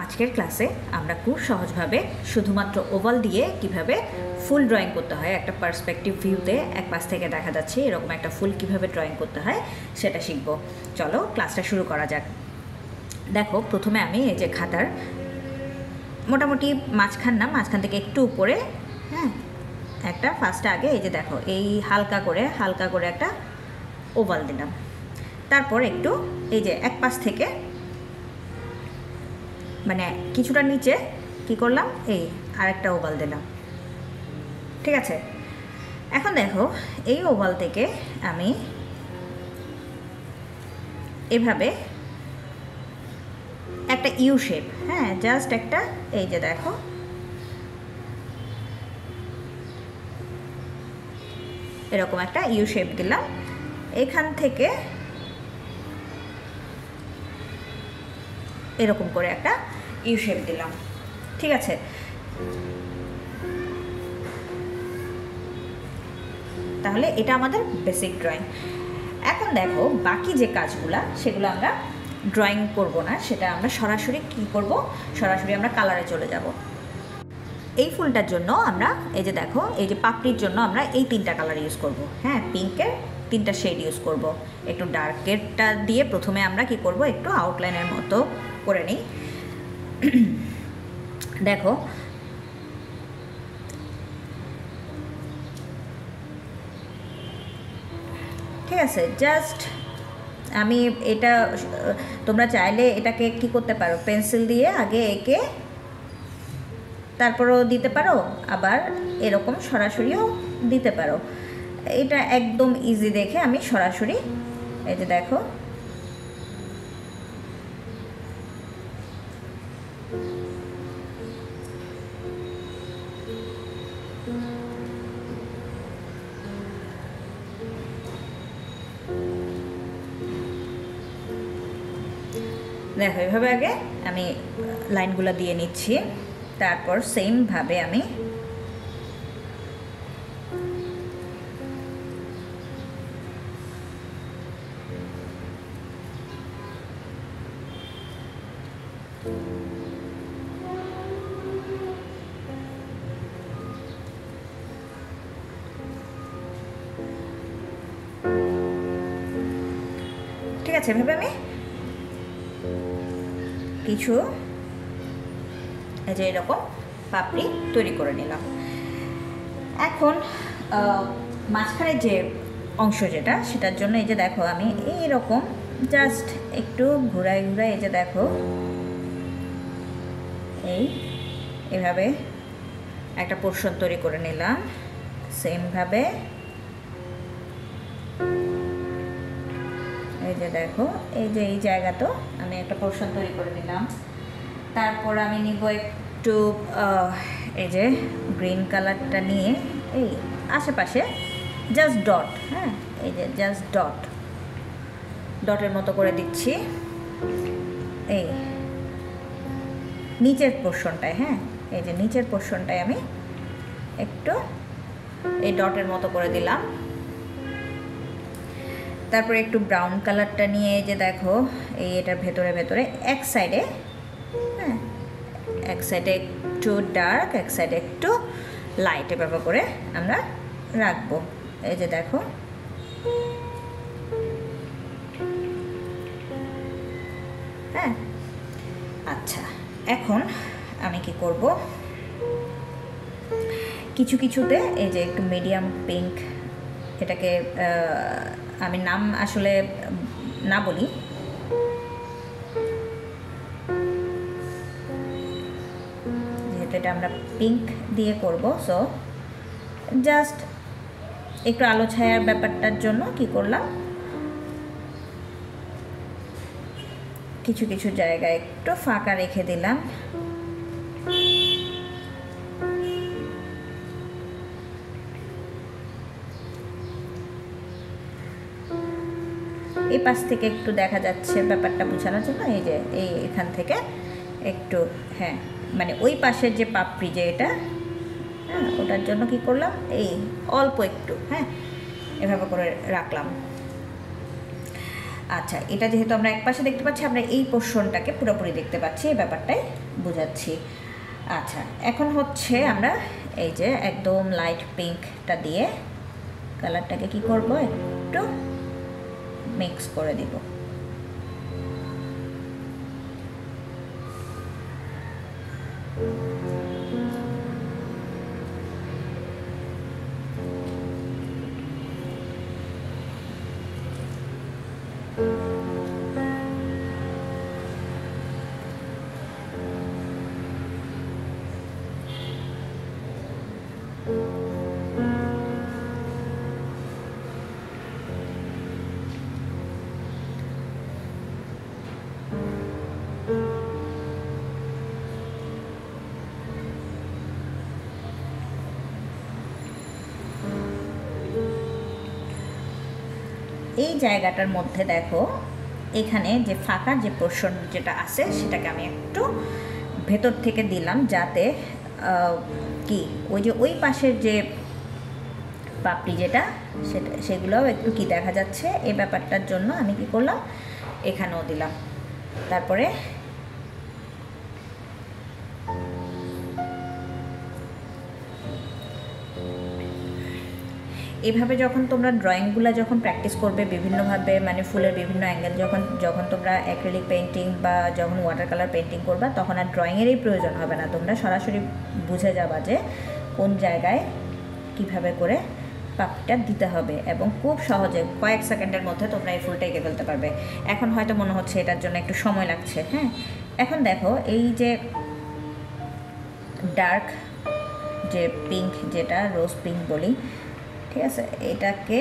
আজকের ক্লাসে আমরা খুব সহজভাবে শুধুমাত্র ওভাল দিয়ে কিভাবে ফুল ড্রয়িং করতে হয়, একটা পার্সপেক্টিভ ভিউতে এক পাশ থেকে দেখা যাচ্ছে এরকম একটা ফুল কিভাবে ড্রয়িং করতে হয় সেটা শিখব। চলো ক্লাসটা শুরু করা যাক। দেখো, প্রথমে আমি এই যে খাতার মোটামুটি মাঝখান থেকে একটু উপরে, একটা ফার্স্টে আগে এই যে দেখো এই হালকা করে একটা ওভাল দিলাম। তারপর একটু এই যে এক পাশ থেকে মানে কিছুটা নিচে কি করলাম, এই আরেকটা ওভাল দিলাম। ঠিক আছে, এখন দেখো এই ওভাল থেকে আমি এভাবে একটা ইউ শেপ, জাস্ট একটা এই যে দেখো এরকম একটা ইউ শেপ দিলাম। এখান থেকে এরকম করে একটা ইউ শেপ দিলাম। ঠিক আছে, তাহলে এটা আমাদের বেসিক ড্রয়িং। এখন দেখো বাকি যে কাজগুলা সেগুলো আমরা ড্রয়িং করব না, সেটা আমরা সরাসরি কি করব, সরাসরি আমরা কালারে চলে যাব। এই ফুলটার জন্য আমরা এই যে দেখো এই যে পাপড়ির জন্য আমরা এই তিনটা কালার ইউজ করব। পিঙ্কের তিনটা শেড ইউজ করব। একটু ডার্কেরটা দিয়ে প্রথমে আমরা কি করব, একটু আউটলাইনের মতো করে নিই। দেখো ঠিক আছে, জাস্ট আমি এটা, তোমরা চাইলে এটাকে কি করতে পারো, পেন্সিল দিয়ে আগে এঁকে তারপরও দিতে পারো, আবার এরকম সরাসরিও দিতে পারো। এটা একদম ইজি দেখে আমি সরাসরি এই যে দেখো দেখো এভাবে আগে আমি লাইনগুলো দিয়ে নিচ্ছি, তারপর সেমভাবে আমি ঠিক আছে, এভাবে আমি কিছু এই যে এরকম পাপড়ি তৈরি করে নিলাম। এখন মাঝখানে যে অংশ যেটা, সেটার জন্য এই যে দেখো আমি এইরকম জাস্ট একটু ঘুরাই এই যে দেখো এইভাবে একটা পোর্শন তৈরি করে নিলাম। সেমভাবে এই যে দেখো এই যে এই জায়গাটা আমি একটা পোর্শন তৈরি করে নিলাম। তারপর আমি নিব একটু এই যে গ্রিন কালারটা নিয়ে এই আশেপাশে জাস্ট ডট, এই যে জাস্ট ডটের মতো করে দিচ্ছি এই নিচের পোর্শনটায়। এই যে নিচের পোর্শনটায় আমি একটু এই ডটের মতো করে দিলাম। তারপরে একটু ব্রাউন কালারটা নিয়ে এই যে দেখো এই এটার ভেতরে এক সাইডে, এক সাইডে একটু ডার্ক, এক সাইডে একটু লাইট, এভাবে করে আমরা রাখবো। এই যে দেখো আচ্ছা, এখন আমি কি করব, কিছুতে এই যে একটু মিডিয়াম পিঙ্ক, এটাকে আমি নাম আসলে না বলি, যেহেতু এটা আমরা পিঙ্ক দিয়ে করব, সো জাস্ট একটু আলো ছায়ার ব্যাপারটার জন্য কি করলাম, কিছু জায়গায় একটু ফাঁকা রেখে দিলাম। এই পাশ থেকে একটু দেখা যাচ্ছে ব্যাপারটা বোঝানোর জন্য এই যে এখান থেকে একটু, মানে ওই পাশের যে পাপড়ি যে এটা, ওটার জন্য কি করলাম, এই অল্প একটু এভাবে করে রাখলাম। আচ্ছা, এটা যেহেতু আমরা এক পাশে দেখতে পাচ্ছি, আমরা এই পোর্শনটাকে পুরোপুরি দেখতে পাচ্ছি, এই ব্যাপারটাই বোঝাচ্ছি। আচ্ছা, এখন হচ্ছে আমরা এই যে একদম লাইট পিঙ্কটা দিয়ে কালারটাকে কি করব, একটু মিক্স করে দিব। এই জায়গাটার মধ্যে দেখো, এখানে যে ফাঁকা যে পোর্শন যেটা আছে সেটাকে আমি একটু ভেতর থেকে দিলাম, যাতে কি ওই যে ওই পাশের যে পাপড়ি যেটা সেগুলোও একটু কি দেখা যাচ্ছে, এই ব্যাপারটার জন্য আমি কি করলাম, এখানেও দিলাম। তারপরে এভাবে যখন তোমরা ড্রয়িংগুলো যখন প্র্যাকটিস করবে বিভিন্নভাবে, মানে ফুলের বিভিন্ন অ্যাঙ্গেল যখন তোমরা অ্যাক্রিলিক পেন্টিং বা যখন ওয়াটার কালার পেন্টিং করবা, তখন আর ড্রয়িংয়েরই প্রয়োজন হবে না। তোমরা সরাসরি বুঝে যাবা যে কোন জায়গায় কিভাবে করে পাপড়িটা দিতে হবে, এবং খুব সহজে কয়েক সেকেন্ডের মধ্যে তোমরা এই ফুলটা এঁকে ফেলতে পারবে। এখন হয়তো মনে হচ্ছে এটার জন্য একটু সময় লাগছে, হ্যাঁ। এখন দেখো, এই যে ডার্ক যে পিঙ্ক, যেটা রোজ পিঙ্ক বলি, ঠিক আছে, এটাকে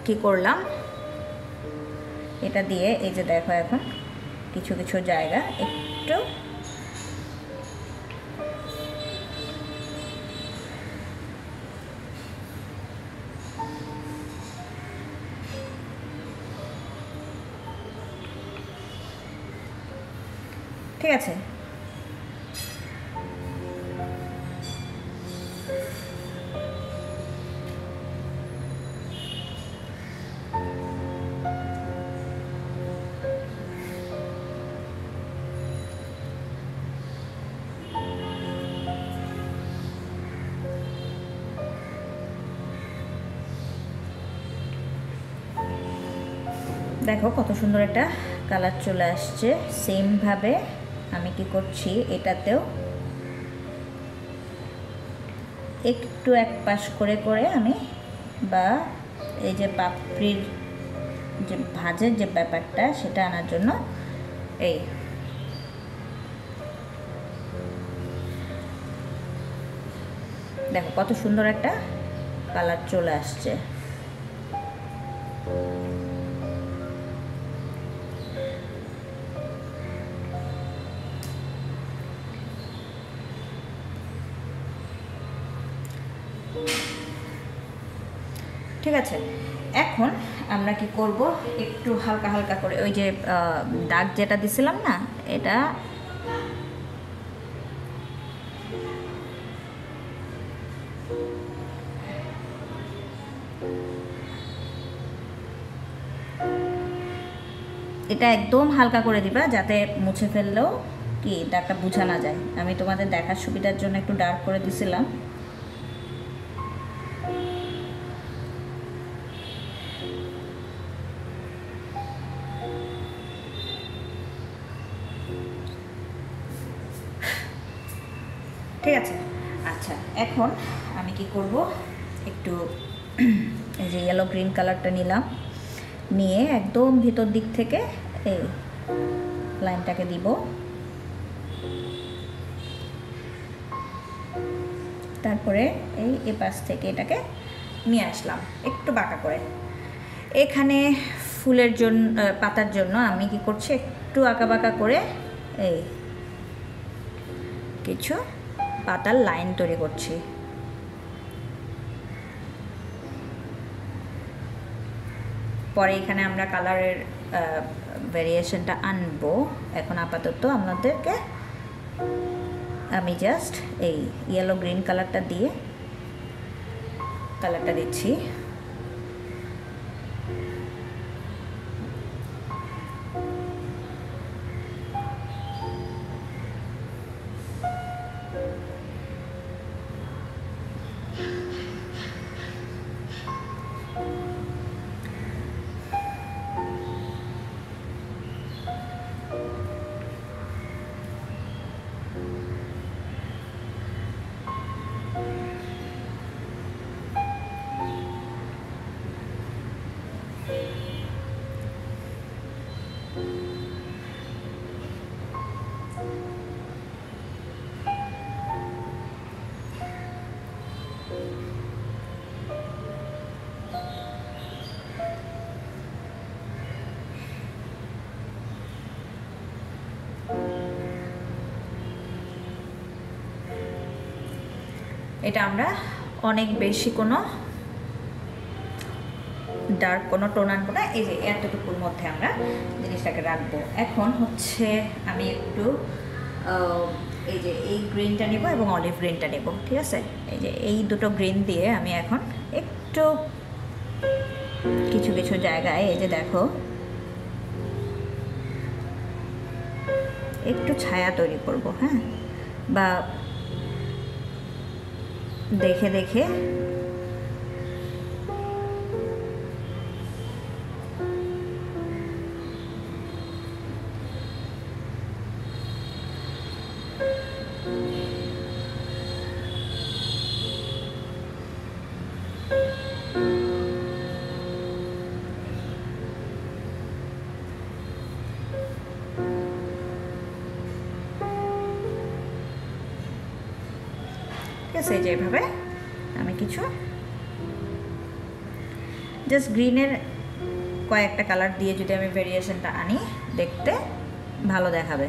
কি করলাম, এটা দিয়ে এই যে দেখো এখন কিছু কিছু জায়গা একটু ঠিক আছে। দেখো কত সুন্দর একটা কালার চলে আসছে। সেমভাবে আমি কি করছি, এটাতেও একটু এক পাশ করে করে আমি, বা এই যে পাপড়ির যে ভাঁজের যে ব্যাপারটা সেটা আনার জন্য এই দেখো কত সুন্দর একটা কালার চলে আসছে। ঠিক আছে, এখন আমরা কি করব, একটু হালকা হালকা করে ওই যে দাগ যেটা দিছিলাম না, এটা এটা একদম হালকা করে দিবা, যাতে মুছে ফেললেও কি দাগটা বোঝা না যায়। আমি তোমাদের দেখার সুবিধার জন্য একটু ডার্ক করে দিছিলাম। ঠিক আছে, আচ্ছা এখন আমি কি করব, একটু এই যে ইয়েলো গ্রিন কালারটা নিলাম, নিয়ে একদম ভিতর দিক থেকে এই লাইনটাকে দিব, তারপরে এই পাশ থেকে এটাকে নিয়ে আসলাম একটু বাঁকা করে। এখানে ফুলের জন্য, পাতার জন্য আমি কি করছি, একটু আঁকা বাঁকা করে এই কিছু পাতার লাইন তৈরি করছি। পরে এখানে আমরা কালারের ভেরিয়েশনটা আনবো। এখন আপাতত আমাদেরকে আমি জাস্ট এই ইয়েলো গ্রিন কালারটা দিয়ে কালারটা দিচ্ছি। এটা আমরা অনেক বেশি কোনো ডার্ক কোনো টোন আনবো না, এই যে এতটুকুর মধ্যে আমরা জিনিসটাকে রাখবো। এখন হচ্ছে আমি একটু এই যে এই গ্রিনটা নেব এবং অলিভ গ্রিনটা নেব, ঠিক আছে? এই যে এই দুটো গ্রিন দিয়ে আমি এখন একটু কিছু কিছু জায়গায় এই যে দেখো একটু ছায়া তৈরি করব, হ্যাঁ, বা দেখে দেখে ঠিক আছে? যেভাবে আমি কিছু জাস্ট গ্রিনের কয়েকটা কালার দিয়ে যদি আমি ভেরিয়েশনটা আনি, দেখতে ভালো দেখাবে।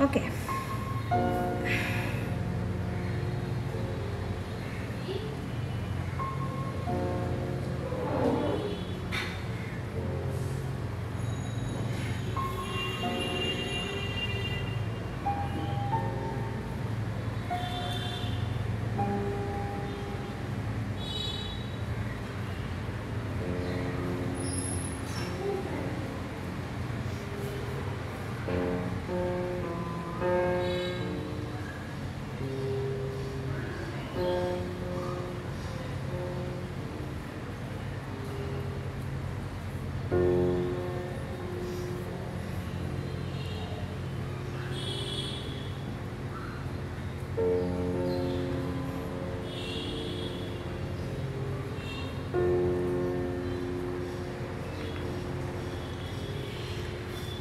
ওকে,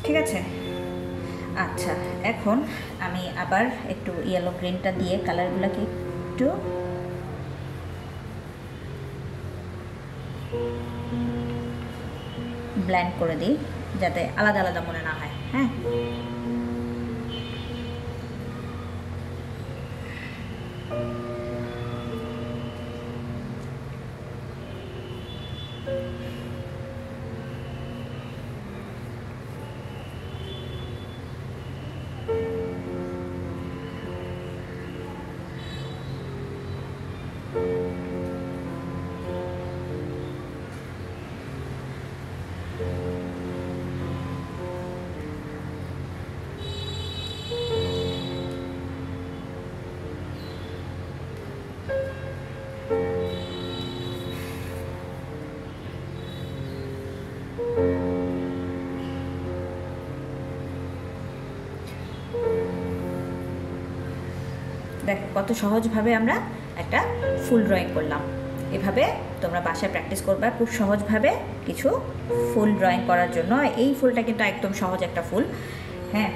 ঠিক আছে। আচ্ছা, এখন আমি আবার একটু ইয়েলো গ্রিনটা দিয়ে কালারগুলোকে একটু ব্লেন্ড করে দিই, যাতে আলাদা আলাদা মনে না হয়। হ্যাঁ, দেখ কত সহজভাবে আমরা একটা ফুল ড্রয়িং করলাম। এভাবে তোমরা বাসায় প্র্যাকটিস করবে খুব সহজভাবে কিছু ফুল ড্রয়িং করার জন্য। এই ফুলটা কিন্তু একদম সহজ একটা ফুল, হ্যাঁ,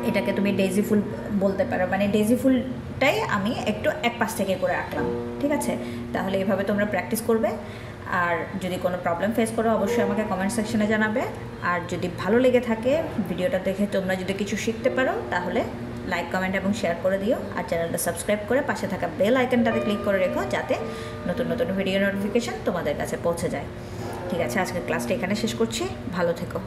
এটাকে তুমি ডেজি ফুল বলতে পারো। মানে ডেজি ফুলটাই আমি একটু এক পাশ থেকে করে আঁকলাম, ঠিক আছে? তাহলে এভাবে তোমরা প্র্যাকটিস করবে। আর যদি কোনো প্রবলেম ফেস করো অবশ্যই আমাকে কমেন্ট সেকশনে জানাবে। আর যদি ভালো লেগে থাকে ভিডিওটা দেখে তোমরা যদি কিছু শিখতে পারো তাহলে লাইক, কমেন্ট এবং শেয়ার করে দিও। আর চ্যানেলটা সাবস্ক্রাইব করে পাশে থাকা বেল আইকনটাতে ক্লিক করে রেখো, যাতে নতুন নতুন ভিডিও নোটিফিকেশান তোমাদের কাছে পৌঁছে যায়। ঠিক আছে, আজকের ক্লাসটা এখানে শেষ করছি। ভালো থেকো।